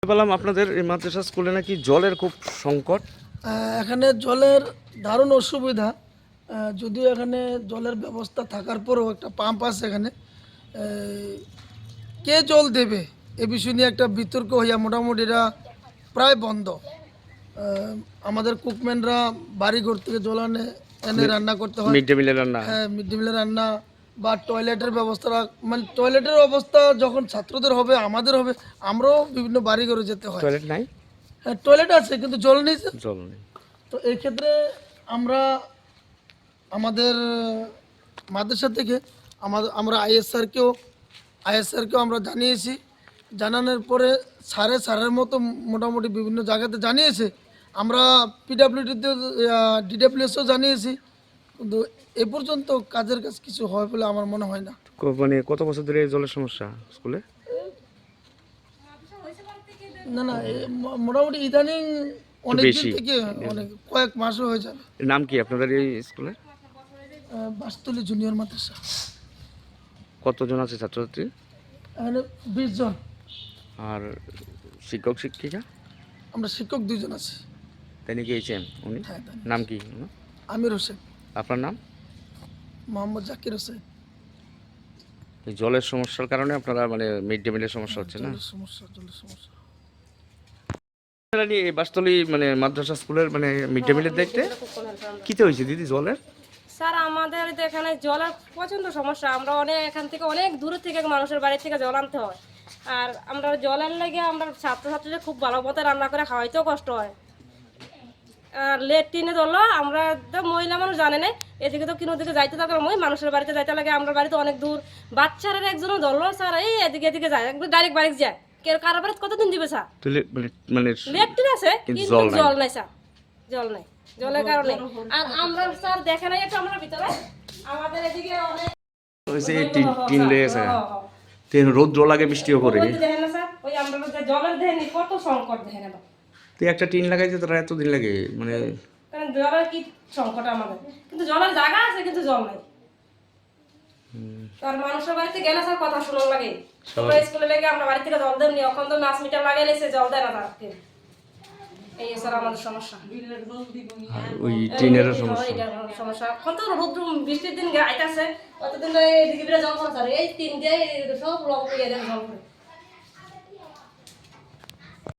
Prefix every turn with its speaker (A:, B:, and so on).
A: পেলাম আপনাদের এই মাদ্রাসা স্কুলে নাকি জলের খুব সংকট।
B: এখানে জলের দারুণ অসুবিধা। যদিও এখানে জলের ব্যবস্থা থাকার পরেও একটা পাম্প আছে এখানে, কে জল দেবে এ বিষয় নিয়ে একটা বিতর্ক হইয়া মোটামুটি এটা প্রায় বন্ধ। আমাদের কুকম্যানরা বাড়িঘর থেকে জল এনে রান্না করতে হয়।
A: মিড ডে মিলের রান্না।
B: হ্যাঁ, মিড ডে মিলের রান্না বা টয়লেটের ব্যবস্থা, মানে টয়লেটের অবস্থা যখন ছাত্রদের হবে, আমাদের হবে, আমরাও বিভিন্ন বাড়িঘরে যেতে হয়।
A: টয়লেট নাই?
B: হ্যাঁ, টয়লেট আছে কিন্তু জল নেই স্যার।
A: জল নেই।
B: তো এই ক্ষেত্রে আমরা আমাদের মাদ্রাসা থেকে আমরা আইএসআরকেও আমরা জানিয়েছি। জানানোর পরে স্যারের মতো মোটামুটি বিভিন্ন জায়গাতে জানিয়েছে। আমরা পিডাব্লিউডিতে ডিডাব্লিউএসও জানিয়েছি, কিন্তু এ পর্যন্ত কাজের কাজ কিছু হয় বলে আমার মনে হয় না।
A: মানে কত বছর ধরে এই জলের সমস্যা স্কুলে?
B: না, মোটামুটি ইদানিং অনেক দিন
A: বেশি।
B: থেকে, অনেক কয়েক মাসও হয়ে যাবে।
A: নাম কি আপনাদের এই স্কুলে?
B: বাসতলী জুনিয়র মাদ্রাসা।
A: কতজন আছে ছাত্রছাত্রী?
B: এখানে 20 জন।
A: আর শিক্ষক শিক্ষিকা?
B: আমরা শিক্ষক 2 জন আছি।
A: তাই নাকি এইছেন উনি?
B: হ্যাঁ, তাই।
A: নাম কি?
B: আমির হোসেন।
A: আপনার নাম?
B: মোহাম্মদ জাকির হোসেন।
A: এই জলের সমস্যার কারণে আপনারা মানে মিড ডে মিলের সমস্যা হচ্ছে না?
B: জলের সমস্যা।
A: এই বাসতলী মানে মাদ্রাসা স্কুলের মানে মিড ডে মিলের দেখতে কিতে হয়েছে দিদি জলের?
C: স্যার আমাদের তো এখানে জলের প্রচণ্ড সমস্যা। আমরা এখান থেকে অনেক দূরে থেকে মানুষের বাড়ি থেকে জল আনতে হয়। আর আমরা জলের লেগে আমরা ছাত্রছাত্রীদের খুব ভালো মতো রান্না করে খাওয়াইতেও কষ্ট হয়। আর লেট্রিনে ধরলো আমরা তো মহিলা মানুষ জানে না, এদিকে তো কিনো দিকে যাইতে থাকলাম, ওই মানুষের বাড়িতে যাইতে লাগে। আমরা বাড়িতে অনেক দূর। বাচ্চারা একজনও ধরলো স্যার, এই এদিকে যায়, একদম ডাইরেক্ট বাড়ি যায়। কারো বাড়িতে কতদিন দিবে স্যার?
A: মানে
C: লেট্রিন আছে কিন্তু জল নাই স্যার, জল নাই। জলের কারণে আর আমরা স্যার দেখে নাই একটু আমরা ভিতরে আমাদের এদিকে অনেক
A: হইছে টিন লেগেছে। তেন রোদ্র লাগে বৃষ্টিও পড়ে।
C: দেখেন না স্যার, ওই আমরা জলের দেখেন কত সংকট দেখেন না।
A: তো একটা টিন লাগাইতে তোরা এতদিন লাগে মানে?
C: কারণ জলের কি সংকট আমাদের, কিন্তু জলের জায়গা আছে কিন্তু জল নাই। আর মানুষের বাড়িতে গেলে স্যার কথা শোনার লাগে। তোমরা স্কুলে লেগে আমরা বাড়ি থেকে জল দেবনি, এখন তো 5 মিটার লাগাই লেছে, জল দেয় না তাকে। এই স্যার আমাদের সমস্যা।
A: ওই টিনেরও সমস্যা।
C: সমস্যা এখন তো রোদ্র বৃষ্টির দিন আইতাছে, কতদিন এদিকে জল পড়ে, এই 3 দিয়ে সব লং করে জল পড়ে।